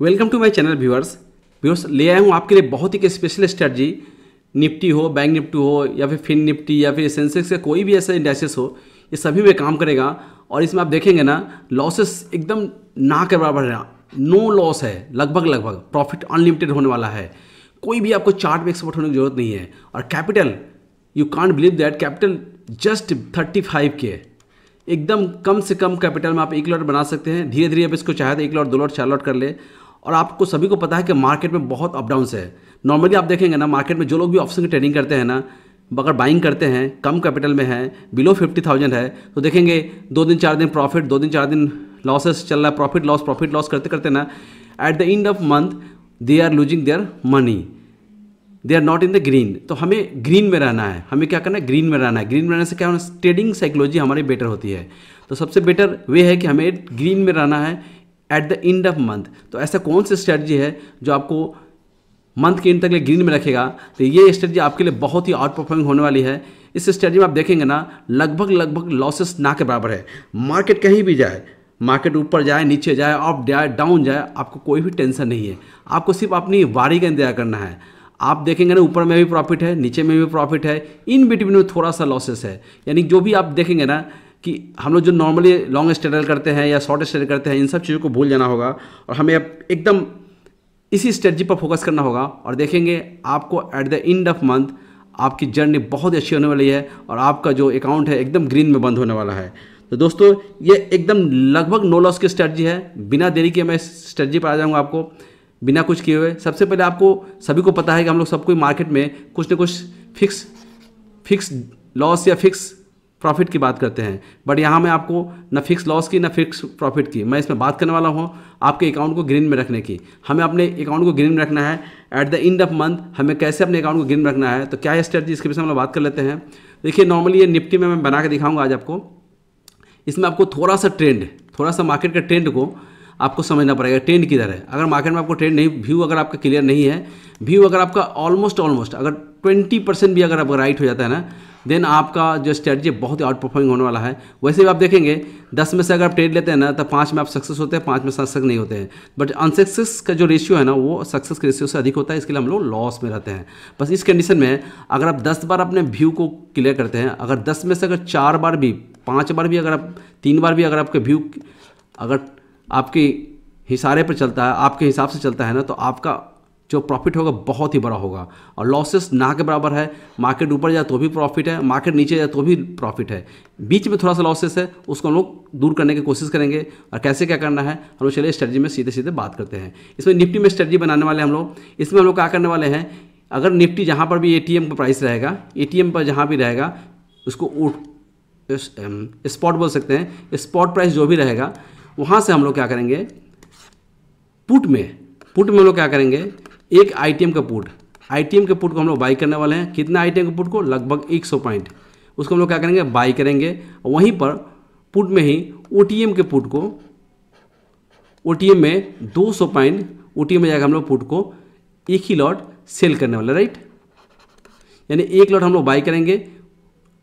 Welcome to my channel viewers ले आया हूँ आपके लिए बहुत ही एक स्पेशल स्ट्रेटजी। निफ्टी हो, बैंक निफ्टी हो या फिर फिन निफ्टी या फिर सेंसेक्स का कोई भी ऐसा इंडेक्सेस हो, ये सभी में काम करेगा। और इसमें आप देखेंगे ना, लॉसेस एकदम ना के बराबर है, नो लॉस है, लगभग प्रॉफिट अनलिमिटेड होने वाला है। कोई भी आपको चार्ट में एक्सपर्ट होने की जरूरत नहीं है। और capital, you can't believe that, capital just 35K, एकदम कम से कम कैपिटल में आप 1 लॉट बना सकते हैं। धीरे धीरे आप इसको चाहे तो 1 लॉट 2 लॉट 4 लॉट कर ले। और आपको सभी को पता है कि मार्केट में बहुत अप डाउन्स है। नॉर्मली आप देखेंगे ना, मार्केट में जो लोग भी ऑप्शन की ट्रेडिंग करते हैं ना, अगर बाइंग करते हैं, कम कैपिटल में है, बिलो 50,000 है, तो देखेंगे 2 दिन 4 दिन प्रॉफिट, 2 दिन 4 दिन लॉसेस चल रहा है, प्रॉफिट लॉस करते करते ना, at the end of month they are losing their money, they are not in the green. तो हमें ग्रीन में रहना है। हमें क्या करना है? ग्रीन में रहना है। ग्रीन में रहने से क्या होना, ट्रेडिंग साइकोलॉजी हमारी बेटर होती है। तो सबसे बेटर वे है कि हमें ग्रीन में रहना है eight the end of month. तो ऐसा कौन सी स्ट्रेटजी है जो आपको मंथ के एंड तक ग्रीन में रखेगा? तो ये स्ट्रेटजी आपके लिए बहुत ही आउट परफॉर्मिंग होने वाली है। इस स्ट्रेटजी में आप देखेंगे ना, लगभग लॉसेस ना के बराबर है। मार्केट कहीं भी जाए, मार्केट ऊपर जाए, नीचे जाए, अप जाए, डाउन जाए, आपको कोई भी टेंशन नहीं है। आपको सिर्फ अपनी वारी का इंतजार करना है। आप देखेंगे ना, ऊपर में भी प्रॉफिट है, नीचे में भी प्रॉफिट है, इन बिटवीन में थोड़ा सा लॉसेस है। यानी जो भी आप देखेंगे ना कि हम लोग जो नॉर्मली लॉन्ग स्ट्रेडल करते हैं या शॉर्ट स्ट्रेडल करते हैं, इन सब चीज़ों को भूल जाना होगा और हमें अब एकदम इसी स्ट्रेटजी पर फोकस करना होगा। और देखेंगे आपको eight the end of month आपकी जर्नी बहुत अच्छी होने वाली है और आपका जो अकाउंट है एकदम ग्रीन में बंद होने वाला है। तो दोस्तों, ये एकदम लगभग नो लॉस की स्ट्रेटजी है। बिना देरी के मैं स्ट्रेटजी पर आ जाऊँगा आपको, बिना कुछ किए हुए। सबसे पहले आपको सभी को पता है कि हम लोग सबको मार्केट में कुछ न कुछ फिक्स लॉस या फिक्स प्रॉफिट की बात करते हैं, बट यहाँ मैं आपको न फिक्स लॉस की न फिक्स प्रॉफिट की मैं इसमें बात करने वाला हूँ। आपके अकाउंट को ग्रीन में रखने की, हमें अपने अकाउंट को ग्रीन में रखना है। Eight the end of month हमें कैसे अपने अकाउंट को ग्रीन में रखना है, तो क्या है स्ट्रेटजी, इसके विषय में हम लोग बात कर लेते हैं। देखिए, नॉर्मली ये निफ्टी में मैं बना के दिखाऊंगा आज आपको। इसमें आपको थोड़ा सा मार्केट का ट्रेंड को आपको समझना पड़ेगा। ट्रेंड किधर है? अगर मार्केट में आपको ट्रेंड नहीं, व्यू अगर आपका क्लियर नहीं है, व्यू अगर आपका ऑलमोस्ट अगर 20% भी अगर आपका राइट हो जाता है ना, देन आपका जो स्ट्रेटजी बहुत ही आउट परफॉर्मिंग होने वाला है। वैसे भी आप देखेंगे 10 में से अगर आप ट्रेड लेते हैं ना, तो 5 में आप सक्सेस होते हैं, 5 में सक्सेस नहीं होते हैं। बट अनसक्सेस का जो रेशियो है ना, वो सक्सेस के रेशियो से अधिक होता है। इसके लिए हम लोग लॉस में रहते हैं। बस इस कंडीशन में अगर आप 10 बार अपने व्यू को क्लियर करते हैं, अगर 10 में से अगर 4 बार भी, 5 बार भी, अगर आप 3 बार भी अगर आपके व्यू अगर आपके इशारे पर चलता है, आपके हिसाब से चलता है ना, तो आपका जो प्रॉफिट होगा बहुत ही बड़ा होगा। और लॉसेस ना के बराबर है। मार्केट ऊपर जाए तो भी प्रॉफिट है, मार्केट नीचे जाए तो भी प्रॉफिट है। बीच में थोड़ा सा लॉसेस है, उसको हम लोग दूर करने की कोशिश करेंगे। और कैसे क्या करना है हम लोग चलिए स्ट्रेटजी में सीधे बात करते हैं। इसमें निफ्टी में स्ट्रेटजी बनाने वाले हम लोग। इसमें हम लोग क्या करने वाले हैं, अगर निफ्टी जहाँ पर भी ATM का प्राइस रहेगा, ATM पर जहाँ भी रहेगा, उसको स्पॉट बोल सकते हैं, स्पॉट प्राइस जो भी रहेगा, वहाँ से हम लोग क्या करेंगे, पुट में हम लोग क्या करेंगे, एक ITM का पुट को हम लोग बाई करने वाले हैं। कितना ITM का पुट को? लगभग 100 पॉइंट। उसको हम लोग क्या करेंगे, बाई करेंगे। वहीं पर पुट में ही OTM के पुट को, OTM में 200 पॉइंट, OTM में जाकर हम लोग पुट को एक ही लॉट सेल करने वाले, राइट। यानी एक लॉट हम लोग बाई करेंगे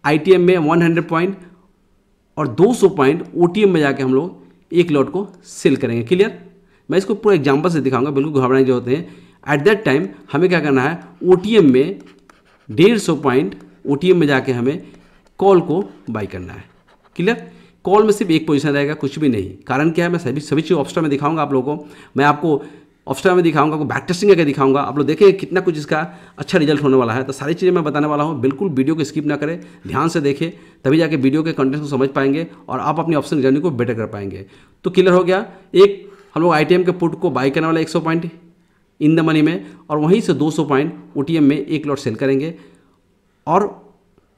ITM में 100 पॉइंट और 200 पॉइंट OTM में जाके हम लोग एक लॉट को सेल करेंगे। क्लियर? मैं इसको पूरा एग्जांपल से दिखाऊंगा, बिल्कुल घबराने जो होते हैं। एट दैट टाइम हमें क्या करना है, OTM में 150 पॉइंट OTM में जाके हमें कॉल को बाई करना है। क्लियर? कॉल में सिर्फ एक पोजीशन रहेगा, कुछ भी नहीं। कारण क्या है, मैं सभी चीज़ ऑप्शन में दिखाऊंगा आप लोगों को। मैं आपको ऑप्शन में दिखाऊंगा, आपको बैक टेस्टिंग करके दिखाऊंगा। आप लोग देखेंगे कितना कुछ इसका अच्छा रिजल्ट होने वाला है। तो सारी चीज़ें मैं बताने वाला हूँ। बिल्कुल वीडियो को स्किप ना करें, ध्यान से देखें, तभी जाके वीडियो के कंटेंट को समझ पाएंगे और आप अपनी ऑप्शन जर्नी को बेटर कर पाएंगे। तो क्लियर हो गया। एक हम लोग ITM के पुट को बाई करने वाले 100 पॉइंट इन द मनी में, और वहीं से 200 पॉइंट OTM में एक लॉट सेल करेंगे। और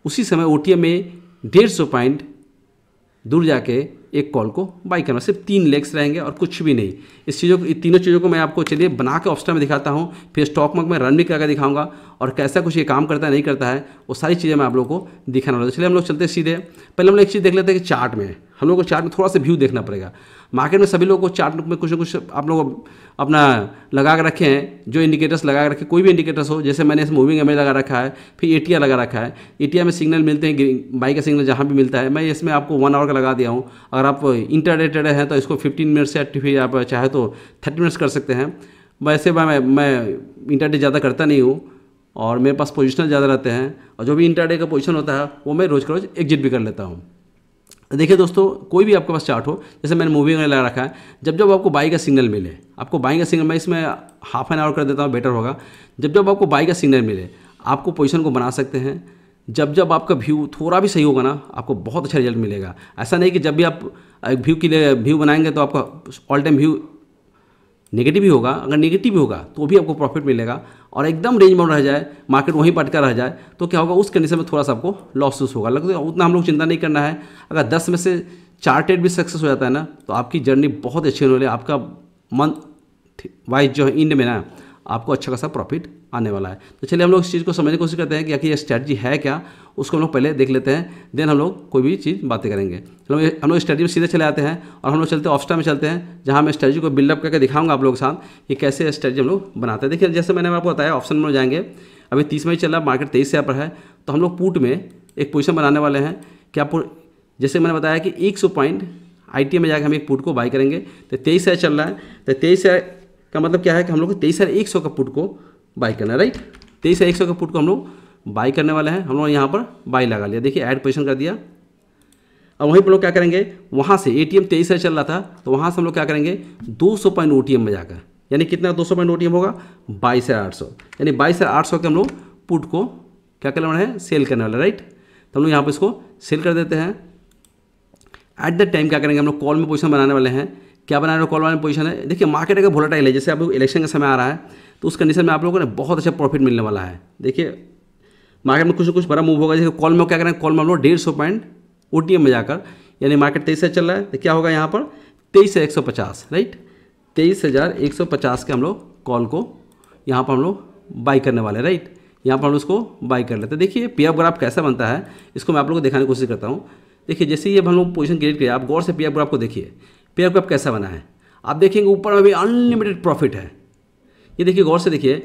उसी समय OTM में 150 पॉइंट दूर जाके एक कॉल को बाई करना। सिर्फ 3 लेग्स रहेंगे और कुछ भी नहीं। इन तीनों चीज़ों को मैं आपको चलिए बना के ऑप्शन में दिखाता हूँ, फिर स्टॉक मार्केट में रन भी करके दिखाऊंगा और कैसा कुछ ये काम करता है नहीं करता है, वो सारी चीज़ें मैं आप लोगों को दिखाने वाला हूँ। चलिए हम लोग चलते सीधे। पहले हम लोग एक चीज़ देख लेते हैं कि चार्ट में हम लोग को चार्ट में थोड़ा सा व्यू देखना पड़ेगा। मार्केट में सभी लोगों को चार्ट में कुछ ना कुछ आप लोग अपना लगा के रखे हैं, जो इंडिकेटर्स लगा के रखे, कोई भी इंडिकेटर्स हो, जैसे मैंने इसमें मूविंग एवरेज लगा रखा है, फिर एटीआर लगा रखा है। एटीआर में सिग्नल मिलते हैं, बाई का सिग्नल जहाँ भी मिलता है, मैं इसमें आपको 1 आवर का लगा दिया हूँ। अगर आप इंटरडे ट्रेडर हैं तो इसको 15 मिनट से फिर आप चाहे तो 30 मिनट्स कर सकते हैं। वैसे मैं इंटरडे ज़्यादा करता नहीं हूँ और मेरे पास पोजिशनल ज़्यादा रहते हैं, और जो भी इंटरडे का पोजीशन होता है वो मैं रोज़ का रोज़ एग्जिट भी कर लेता हूँ। देखिए दोस्तों, कोई भी आपके पास चार्ट हो, जैसे मैंने मूविंग में लगा रखा है, जब जब आपको बाई का सिग्नल मिले, आपको बाई का सिग्नल, मैं इसमें हाफ एन आवर कर देता हूँ, बेटर होगा। जब जब आपको बाई का सिग्नल मिले, आपको पोजीशन को बना सकते हैं। जब जब आपका व्यू थोड़ा भी सही होगा ना, आपको बहुत अच्छा रिजल्ट मिलेगा। ऐसा नहीं कि जब भी आप व्यू के लिए व्यू बनाएंगे तो आपका ऑल टाइम व्यू नेगेटिव भी होगा। अगर नेगेटिव भी होगा तो भी आपको प्रॉफिट मिलेगा, और एकदम रेंज में रह जाए, मार्केट वहीं पटका रह जाए, तो क्या होगा, उस कंडीशन में थोड़ा सा आपको लॉसेस होगा। लगता है उतना हम लोग चिंता नहीं करना है। अगर 10 में से 4 ट्रेड भी सक्सेस हो जाता है ना, तो आपकी जर्नी बहुत अच्छी होने वाली है। आपका मंथ वाइज जो है इंड में ना आपको अच्छा खासा प्रॉफिट आने वाला है। तो चलिए हम लोग इस चीज़ को समझने की कोशिश करते हैं कि आखिर ये स्ट्रैटेजी है क्या, उसको हम लोग पहले देख लेते हैं, देन हम लोग कोई भी चीज़ बातें करेंगे। चलो हम लोग स्ट्रैटेजी में सीधे चले आते हैं और हम लोग चलते हैं ऑप्शन में चलते हैं, जहाँ मैं स्ट्रैटेजी को बिल्डअप करके दिखाऊंगा आप लोगों के साथ कि कैसे स्ट्रैटेजी हम लोग बनाते हैं। देखिए जैसे मैंने आपको बताया, ऑप्शन में जाएंगे, अभी 30 में ही चल रहा है, मार्केट 23 से पर है, तो हम लोग पुट में एक पोजीशन बनाने वाले हैं। क्या जैसे मैंने बताया कि 100 पॉइंट ITM में जाकर हम एक पुट को बाई करेंगे। तो 23 से चल रहा है, तो 23 का मतलब क्या है कि हम लोग को 23,100 का पुट को बाई करना है, राइट। 23,100 का पुट को हम लोग बाई करने वाले हैं। हम लोग यहाँ पर बाई लगा लिया, देखिए ऐड पोजीशन कर दिया। अब वहीं पर लोग क्या करेंगे, वहाँ से ATM 23 से चल रहा था, तो वहाँ से हम लोग क्या करेंगे, 200 पॉइंट OTM में जाकर, यानी कितना 200 पॉइंट OTM होगा, 22,800, यानी 22,800 के हम लोग पुट को क्या करने वाले हैं, सेल करने वाले, राइट। तो हम लोग यहाँ पर इसको सेल कर देते हैं। एट द टाइम क्या करेंगे, हम लोग कॉल में पोजीशन बनाने वाले हैं। क्या बनाने वाले, कॉल वाले पोजीशन है। देखिए मार्केट अगर वोलेटाइल है, जैसे आप लोग इलेक्शन का समय आ रहा है, तो उस कंडीशन में आप लोगों को बहुत अच्छा प्रॉफिट मिलने वाला है। देखिए मार्केट में कुछ ना कुछ बड़ा मूव होगा। जैसे कॉल में क्या करेंगे, कॉल में हम लोग 150 पॉइंट OTM में जाकर, यानी मार्केट 23 से चल रहा है, तो क्या होगा यहाँ पर 23,150, राइट। 23,150 के हम लोग कॉल को यहाँ पर हम लोग बाई करने वाले, राइट। यहाँ पर हम उसको बाई कर लेते हैं। देखिए पीएफ ग्राफ कैसा बनता है, इसको मैं आप लोगों को दिखाने की कोशिश करता हूँ। देखिए जैसे ही हम लोग पोजीशन क्रिएट किया, आप गौर से पीएफ ग्राफ को देखिए, पीएफ ग्राफ कैसा बना है। आप देखेंगे ऊपर में भी अनलिमिटेड प्रॉफिट है, ये देखिए गौर से देखिए,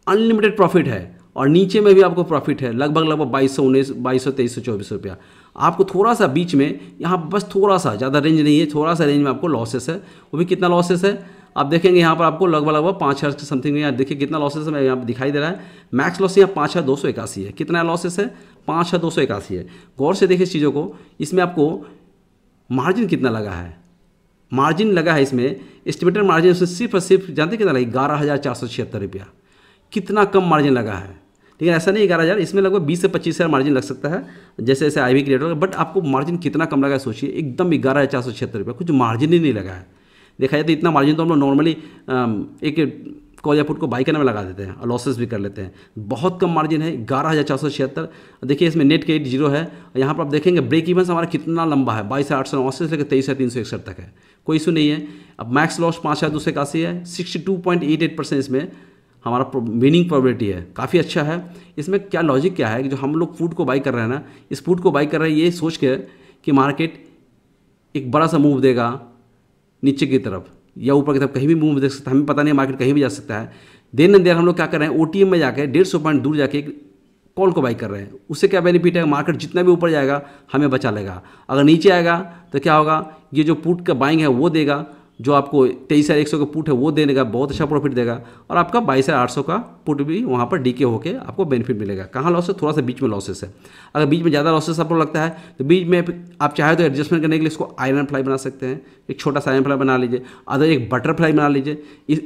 अनलिमिटेड प्रॉफिट है, और नीचे में भी आपको प्रॉफिट है, लगभग 2219, 2200, 2324 रुपया। आपको थोड़ा सा बीच में यहाँ बस थोड़ा सा, ज़्यादा रेंज नहीं है, थोड़ा सा रेंज में आपको लॉसेस है। वो भी कितना लॉसेस है, आप देखेंगे यहाँ पर आपको लगभग 5,000 के समथिंग। यहाँ देखिए कितना लॉसेस है, यहाँ पर दिखाई दे रहा है। मैक्स लॉस यहाँ 5,281 है। कितना लॉसेस है, 5,281 है। गौर से देखिए इस चीज़ों को, इसमें आपको मार्जिन कितना लगा है, मार्जिन लगा है इसमें, एस्टिमेटेड मार्जिन उसमें सिर्फ और सिर्फ जानते कितना लगा, 11,476 रुपया। कितना कम मार्जिन लगा है। लेकिन ऐसा नहीं 11,000, इसमें लगभग 20 से 25,000 मार्जिन लग सकता है, जैसे जैसे IB क्रिएट होगा। बट आपको मार्जिन कितना कम लगा है सोचिए, एकदम 11,476 रुपया, कुछ मार्जिन ही नहीं लगा है। देखा जाए तो इतना मार्जिन तो हम लोग नॉर्मली एक कॉल या पुट को बाई करने में लगा देते हैं और लॉसेस भी कर लेते हैं। बहुत कम मार्जिन है, 11,476। देखिए इसमें नेट क्रेडिट 0 है। यहाँ पर आप देखेंगे ब्रेक इवन हमारा कितना लंबा है, 22,889 से लेकर 23,361 तक है, कोई इशू नहीं है। अब मैक्स लॉस 5,281 है, 62.88% इसमें हमारा विनिंग प्रोबेबिलिटी है, काफ़ी अच्छा है। इसमें क्या लॉजिक क्या है कि जो हम लोग पुट को बाई कर रहे हैं ना, इस पुट को बाई कर रहे हैं ये सोच के कि मार्केट एक बड़ा सा मूव देगा नीचे की तरफ या ऊपर की तरफ, कहीं भी मूव दे सकता है, हमें पता नहीं, मार्केट कहीं भी जा सकता है। देन एंड देयर हम लोग क्या कर रहे हैं, OTM में जाकर 150 पॉइंट दूर जाके कॉल को बाई कर रहे हैं। उससे क्या बेनिफिट है, मार्केट जितना भी ऊपर जाएगा हमें बचा लेगा, अगर नीचे आएगा तो क्या होगा, ये जो पुट का बाइंग है वो देगा, जो आपको 23,100 का पुट है वो देने का बहुत अच्छा प्रॉफिट देगा, और आपका 22,800 का पुट भी वहाँ पर डीके होकर आपको बेनिफिट मिलेगा। कहाँ लॉस है, थोड़ा सा बीच में लॉसेस है। अगर बीच में ज़्यादा लॉसेस आपको लगता है तो बीच में आप चाहे तो एडजस्टमेंट करने के लिए इसको आयरन फ्लाई बना सकते हैं, एक छोटा सा आयरन फ्लाई बना लीजिए, अदर एक बटरफ्लाई बना लीजिए। इस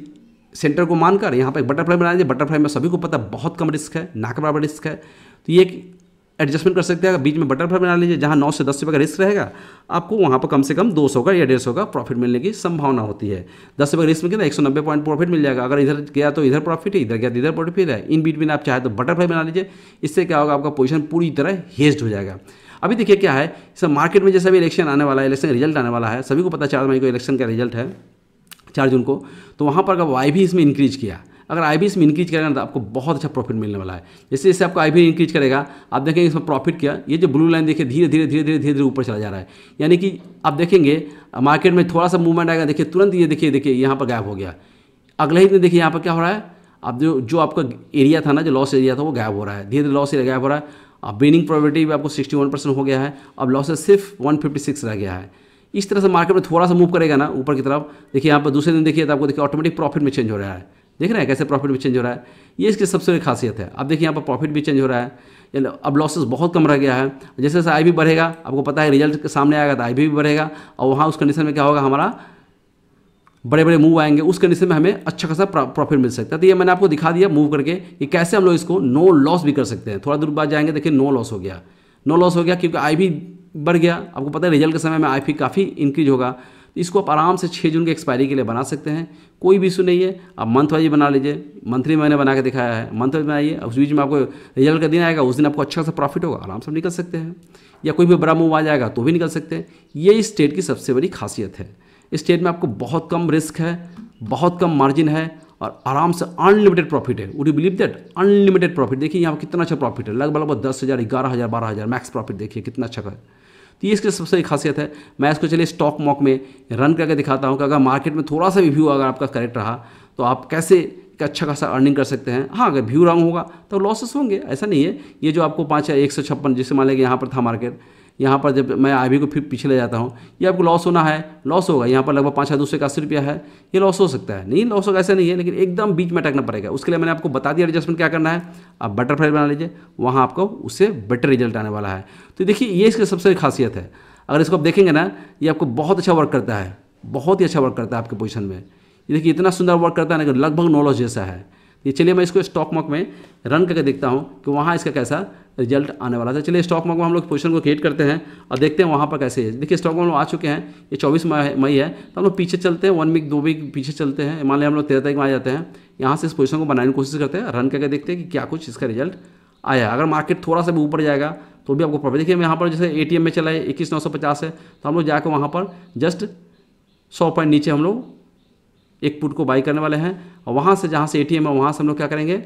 सेंटर को मानकर यहाँ पर एक बटरफ्लाई बना लीजिए। बटरफ्लाई में सभी को पता है बहुत कम रिस्क है, ना के बराबर रिस्क है, तो ये एक एडजस्टमेंट कर सकते हैं। अगर बीच में बटरफ्लाई बना लीजिए, जहाँ 9 से 10 रुपये का रिस्क रहेगा, आपको वहाँ पर कम से कम 200 का या 150 का प्रॉफिट मिलने की संभावना होती है। 10 रुपये का रिस्क में कितना 190 पॉइंट प्रॉफिट मिल जाएगा। अगर इधर गया तो इधर प्रॉफिट है, इधर गया तो इधर प्रॉफिट है। इन बीच में आप चाहे तो बटरफ्लाई बना लीजिए, इससे क्या होगा, आपका पोजीशन पूरी तरह हेज्ड हो जाएगा। अभी देखिए क्या है, सब मार्केट में जैसे अभी इलेक्शन आने वाला है, इलेक्शन का रिजल्ट आने वाला है, सभी को पता 4 मई को इलेक्शन का रिजल्ट है, 4 जून को। तो वहाँ पर अगर वाई भी इसमें इंक्रीज किया, अगर आई भी इसमें इंक्रीज करेगा ना तो आपको बहुत अच्छा प्रॉफिट मिलने वाला है। जैसे जैसे आपको आई भी इंक्रीज करेगा, आप देखेंगे इसमें प्रॉफिट किया, ये जो ब्लू लाइन देखिए धीरे धीरे धीरे धीरे धीरे धीरे ऊपर चला जा रहा है। यानी कि आप देखेंगे मार्केट में थोड़ा सा मूवमेंट आएगा, देखिए तुरंत ये देखिए यहाँ पर गायब हो गया। अगले ही दिन देखिए यहाँ पर क्या हो रहा है, अब जो आपका एरिया था ना, जो लॉस एरिया था वो गायब हो रहा है, धीरे धीरे लॉस एरिया गायब हो रहा है। अब विनिंग प्रोबेबिलिटी भी आपको 61% हो गया है, अब लॉसेस सिर्फ 156 रह गया है। इस तरह से मार्केट में थोड़ा सा मूव करेगा ना ऊपर की तरफ, देखिए यहाँ पर दूसरे दिन देखिए तो आपको देखिए ऑटोमेटिक प्रॉफिट में चेंज हो रहा है। देख रहे हैं कैसे प्रॉफिट में चेंज हो रहा है, ये इसकी सबसे बड़ी खासियत है। अब देखिए यहाँ पर प्रॉफिट भी चेंज हो रहा है, अब लॉसेस बहुत कम रह गया है। जैसे जैसे आई भी बढ़ेगा, आपको पता है रिजल्ट के सामने आएगा तो आई भी बढ़ेगा, और वहाँ उस कंडीशन में क्या होगा, हमारा बड़े बड़े मूव आएंगे, उस कंडीशन में हमें अच्छा खासा प्रॉफिट मिल सकता है। तो ये मैंने आपको दिखा दिया मूव करके कि कैसे हम लोग इसको नो लॉस भी कर सकते हैं। थोड़ा दूर बाद जाएंगे, देखिए नो लॉस हो गया, नो लॉस हो गया क्योंकि आई भी बढ़ गया। आपको पता है रिजल्ट के समय में आई भी काफ़ी इंक्रीज होगा। तो इसको आप आराम से 6 जून के एक्सपायरी के लिए बना सकते हैं, कोई भी इशू नहीं है। आप मंथ वाइज बना लीजिए, मंथली मैंने बना के दिखाया है, मंथ वाइज बनाइए, उस बीच में आपको रिजल्ट का दिन आएगा, उस दिन आपको अच्छा सा प्रॉफिट होगा, आराम से निकल सकते हैं। या कोई भी बड़ा मूव आ जाएगा तो भी निकल सकते हैं। ये इस ट्रेड की सबसे बड़ी खासियत है। इस ट्रेड में आपको बहुत कम रिस्क है, बहुत कम मार्जिन है और आराम से अनलिमिटेड प्रॉफिट है। Would you believe that, unlimited profit. देखिए यहाँ पर कितना अच्छा प्रॉफिट है, लगभग 10,000, 11,000, 12,000 मैक्स प्रॉफिट, देखिए कितना अच्छा है। तो ये इसकी सबसे खासियत है। मैं इसको चलिए स्टॉक मॉक में रन करके दिखाता हूँ कि अगर मार्केट में थोड़ा सा भी व्यू अगर आपका करेक्ट रहा तो आप कैसे अच्छा खासा अर्निंग कर सकते हैं। हाँ, अगर व्यू रॉन्ग होगा तो लॉसेस होंगे, ऐसा नहीं है। ये जो आपको 156 जिससे मान लेंगे यहाँ पर था मार्केट, यहाँ पर जब मैं आई भी को फिर पीछे ले जाता हूँ, ये आपको लॉस होना है, लॉस होगा। यहाँ पर लगभग 5,281 रुपया है, ये लॉस हो सकता है, नहीं लॉस होगा ऐसा नहीं है, लेकिन एकदम बीच में अटकना पड़ेगा। उसके लिए मैंने आपको बता दिया एडजस्टमेंट क्या करना है। आप बटरफ्लाई बना लीजिए, वहाँ आपको उससे बेटर रिजल्ट आने वाला है। तो देखिए ये इसकी सबसे खासियत है। अगर इसको आप देखेंगे ना, ये आपको बहुत अच्छा वर्क करता है, बहुत ही अच्छा वर्क करता है आपके पोजीशन में। ये देखिए इतना सुंदर वर्क करता है ना कि लगभग नो लॉस जैसा है। ये चलिए मैं इसको स्टॉक मार्क में रन करके देखता हूँ कि वहाँ इसका कैसा रिजल्ट आने वाला है। चलिए स्टॉक मार्क में हम लोग पोजीशन को क्रिएट करते हैं और देखते हैं वहाँ पर कैसे है। देखिए स्टॉक मार्क में आ चुके हैं, ये 24 मई है, तो हम लोग पीछे चलते हैं, 1 वीक 2 वीक पीछे चलते हैं। मान लिया हम लोग 13 तारीख में आ जाते हैं, यहाँ से इस पोजीशन को बनाने की कोशिश करते हैं, रन करके देखते हैं कि क्या कुछ इसका रिजल्ट आया। अगर मार्केट थोड़ा सा भी ऊपर जाएगा तो भी आपको प्रॉफिट। देखिए यहाँ पर जैसे एटीएम में चला है 21,950 है, तो हम लोग जाकर वहाँ पर जस्ट 100 पॉइंट नीचे हम लोग एक पुट को बाई करने वाले हैं। और वहाँ से जहाँ से एटीएम है वहाँ से हम लोग क्या करेंगे,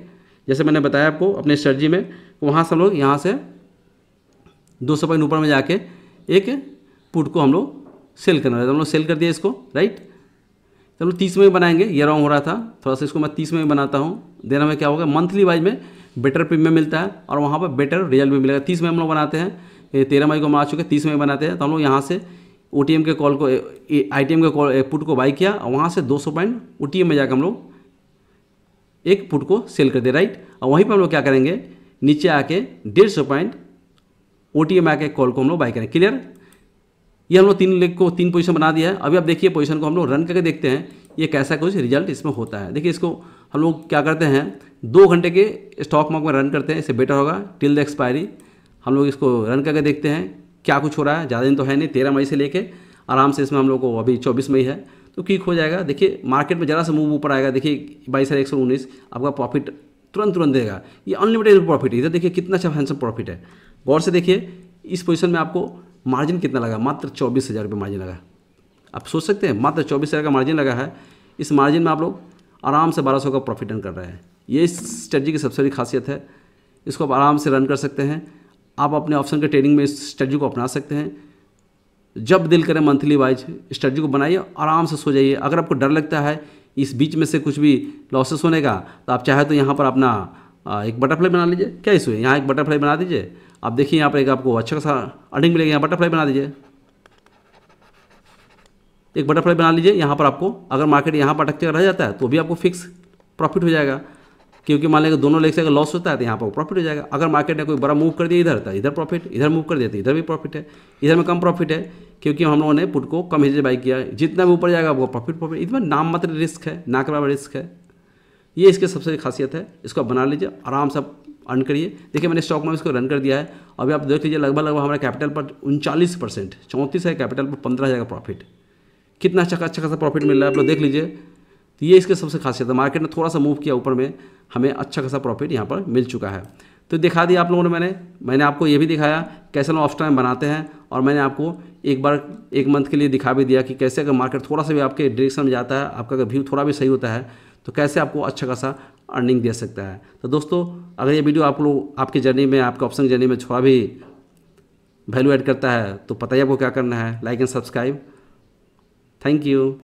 जैसे मैंने बताया आपको अपने स्ट्रेटजी में, वहाँ से हम लोग यहाँ से 200 पॉइंट ऊपर में जाके एक पुट को हम लोग सेल करने वाले। तो हम लोग सेल कर दिया इसको, राइट। तो हम लोग 30 में बनाएंगे, ये रॉन्ग हो रहा था थोड़ा सा, इसको मैं 30 में बनाता हूँ। देना में क्या होगा, मंथली वाइज में बेटर प्रीमियम मिलता है और वहाँ पर बेटर रिजल्ट भी मिलेगा। 30 में हम लोग बनाते हैं, 13 मई को हम आ चुके हैं, 30 में बनाते हैं। तो हम लोग यहाँ से ओटीएम के कॉल को, आईटीएम के कॉल पुट को बाई किया और वहाँ से 200 पॉइंट ओटीएम में जाकर हम लोग एक पुट को सेल कर दे, राइट। और वहीं पर हम लोग क्या करेंगे, नीचे आके 150 पॉइंट ओटीएम आके कॉल को हम लोग बाई करें। क्लियर। ये हम लोग 3 लेग को 3 पोजीशन बना दिया है। अभी आप देखिए पोजीशन को हम लोग रन करके देखते हैं ये कैसा कुछ रिजल्ट इसमें होता है। देखिए इसको हम लोग क्या करते हैं, 2 घंटे के स्टॉक मार्केट में रन करते हैं, इससे बेटर होगा टिल द एक्सपायरी। हम लोग इसको रन करके देखते हैं क्या कुछ हो रहा है। ज़्यादा दिन तो है नहीं, 13 मई से लेके आराम से इसमें हम लोग को अभी 24 मई है तो क्लिक हो जाएगा। देखिए मार्केट में ज़रा सा मूव ऊपर आएगा, देखिए 22,119 आपका प्रॉफिट तुरंत देगा। ये अनलिमिटेड प्रॉफिट है। इधर देखिए कितना अच्छा हैंडसम प्रॉफिट है। गौर से देखिए इस पोजीशन में आपको मार्जिन कितना लगा, मात्र 24,000 रुपये मार्जिन लगा। आप सोच सकते हैं मात्र 24,000 का मार्जिन लगा है। इस मार्जिन में आप लोग आराम से 1,200 का प्रॉफिट अर्न कर रहे हैं। ये इस स्ट्रेटजी की सबसे बड़ी खासियत है। इसको आप आराम से रन कर सकते हैं। आप अपने ऑप्शन के ट्रेडिंग में इस स्ट्रेटजी को अपना सकते हैं। जब दिल करे मंथली वाइज स्ट्रेटजी को बनाइए, आराम से सो जाइए। अगर आपको डर लगता है इस बीच में से कुछ भी लॉसेस होने का, तो आप चाहे तो यहाँ पर अपना एक बटरफ्लाई बना लीजिए। क्या इशू है, यहाँ एक बटरफ्लाई बना दीजिए। आप देखिए यहाँ पर एक आपको अच्छा खासा अर्निंग मिलेगा। यहाँ बटरफ्लाई बना दीजिए, एक बटरफ्लाई बना लीजिए। यहाँ पर आपको अगर मार्केट यहाँ पर अटकते रह जाता है तो भी आपको फिक्स प्रॉफिट हो जाएगा, क्योंकि मान लेंगे दोनों लेग से अगर लॉस होता है तो यहाँ पर प्रॉफिट हो जाएगा। अगर मार्केट ने कोई बड़ा मूव कर दिया इधर तो इधर प्रॉफिट, इधर मूव कर दिया तो इधर भी प्रॉफिट है। इधर में कम प्रॉफिट है क्योंकि हम लोगों ने पुट को कम हिस्से बाई किया। जितना भी ऊपर जाएगा वो प्रॉफिट। इसमें नाम मात्र रिस्क है, ना के बराबर रिस्क है। ये इसकी सबसे खासियत है। इसको आप बना लीजिए, आराम से अर्न करिए। देखिए मैंने स्टॉक में इसको रन कर दिया है। अभी आप देख लीजिए लगभग हमारे कैपिटल पर 39%, 34 है कैपिटल पर 15,000 का प्रॉफिट। कितना अच्छा खासा प्रॉफिट मिल रहा है, आप लोग देख लीजिए। तो ये इसकी सबसे खासियत है। मार्केट ने थोड़ा सा मूव किया ऊपर में, हमें अच्छा खासा प्रॉफिट यहाँ पर मिल चुका है। तो दिखा दिया आप लोगों ने, मैंने आपको ये भी दिखाया कैसे लोग ऑप्शन बनाते हैं, और मैंने आपको एक बार 1 मंथ के लिए दिखा भी दिया कि कैसे अगर मार्केट थोड़ा सा भी आपके डायरेक्शन में जाता है, आपका अगर व्यू थोड़ा भी सही होता है तो कैसे आपको अच्छा खासा अर्निंग दे सकता है। तो दोस्तों, अगर ये वीडियो आप लोग आपकी जर्नी में, आपके ऑप्शन जर्नी में थोड़ा भी वैल्यू ऐड करता है तो पता ही आपको क्या करना है, like and subscribe. Thank you.